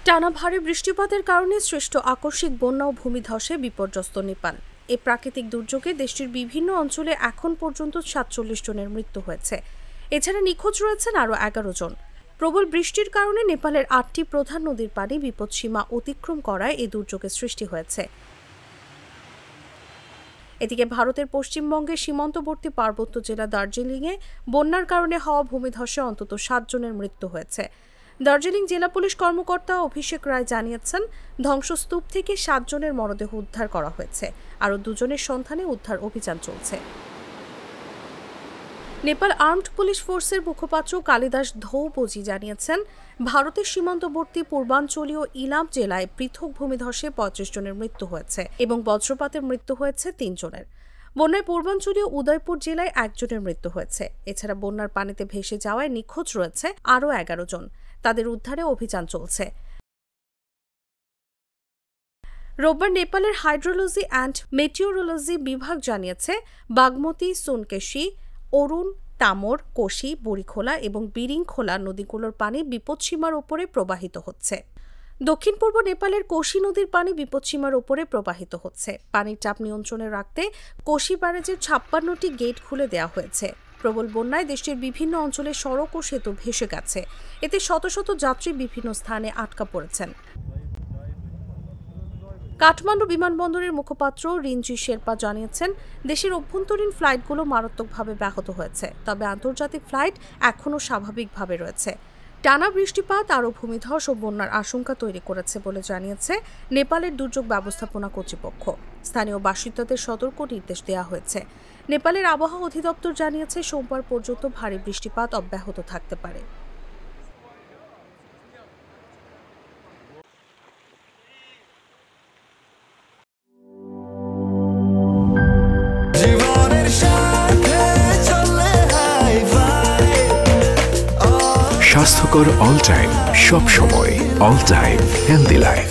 টানা ভারী বৃষ্টিপাতের কারণে সৃষ্ট আকস্মিক বন্যা ও ভূমিধসে বিপর্যস্ত নেপাল। এই প্রাকৃতিক দুর্যোগে দেশটির বিভিন্ন অঞ্চলে এখন পর্যন্ত ৪৭ জনের মৃত্যু হয়েছে। এছাড়া নিখোঁজ রয়েছেন আরও ১১ জন। প্রবল বৃষ্টির কারণে নেপালের ৮টি প্রধান নদীর পানি বিপদসীমা অতিক্রম করায় এই দুর্যোগের সৃষ্টি হয়েছে। এদিকে ভারতের পশ্চিমবঙ্গের সীমান্তবর্তী পার্বত্য জেলা দার্জিলিংয়ে বন্যার কারণে হওয়া ভূমিধসে অন্তত ৭ জনের মৃত্যু হয়েছে। দার্জিলিং জেলা পুলিশ কর্মকর্তা অভিষেক রায় জানিয়েছেন, ধ্বংসস্তূপ থেকে ৭ জনের মরদেহ উদ্ধার করা হয়েছে। আরও ২ জনের সন্ধানে উদ্ধার অভিযান চলছে। নেপাল আর্মড পুলিশ ফোর্সের মুখপাত্র কালিদাস ধৌবজি জানিয়েছেন, ভারতের সীমান্তবর্তী পূর্বাঞ্চলীয় ইলাম জেলায় পৃথক ভূমিধসে ৩৫ জনের মৃত্যু হয়েছে এবং বজ্রপাতে মৃত্যু হয়েছে ৩ জনের। বন্যায় পূর্বাঞ্চলীয় উদয়পুর জেলায় ১ জনের মৃত্যু হয়েছে। এছাড়া বন্যার পানিতে ভেসে যাওয়ায় নিখোঁজ রয়েছে আরও ১১ জন। তাদের উদ্ধারে অভিযান চলছে। রোববার নেপালের হাইড্রোলজি অ্যান্ড মেটিওরোলজি বিভাগ জানিয়েছে, বাগমতী, সোনকেশি, অরুণ, তামর, কোশি, বুড়িখোলা এবং বিরিংখোলা নদীগুলোর পানি বিপদসীমার ওপরে প্রবাহিত হচ্ছে। দক্ষিণ পূর্ব নেপালের কোশি নদীর পানি বিপদসীমার ওপরে প্রবাহিত হচ্ছে। পানির চাপ নিয়ন্ত্রণে রাখতে কোশি ব্যারেজের ৫৬টি গেট খুলে দেওয়া হয়েছে। প্রবল বন্যায় দেশটির বিভিন্ন অঞ্চলে সড়ক ও সেতু ভেসে গেছে। এতে শত শত যাত্রী বিভিন্ন স্থানে আটকা পড়েছেন। কাঠমান্ডু বিমানবন্দরের মুখপাত্র রিঞ্জি শেরপা জানিয়েছেন, দেশের অভ্যন্তরীণ ফ্লাইটগুলো মারাত্মকভাবে ব্যাহত হয়েছে, তবে আন্তর্জাতিক ফ্লাইট এখনও স্বাভাবিকভাবে রয়েছে। টানা বৃষ্টিপাত আরও ভূমিধস ও বন্যার আশঙ্কা তৈরি করেছে বলে জানিয়েছে নেপালের দুর্যোগ ব্যবস্থাপনা কর্তৃপক্ষ। স্থানীয় বাসিন্দাদের সতর্ক নির্দেশ দেওয়া হয়েছে। নেপালের আবহাওয়া অধিদপ্তর জানিয়েছে, সোমবার পর্যন্ত ভারী বৃষ্টিপাত অব্যাহত থাকতে পারে। স্বাস্থ্যকর অল টাইম, সব সময় অল টাইম হেলদি লাইফ।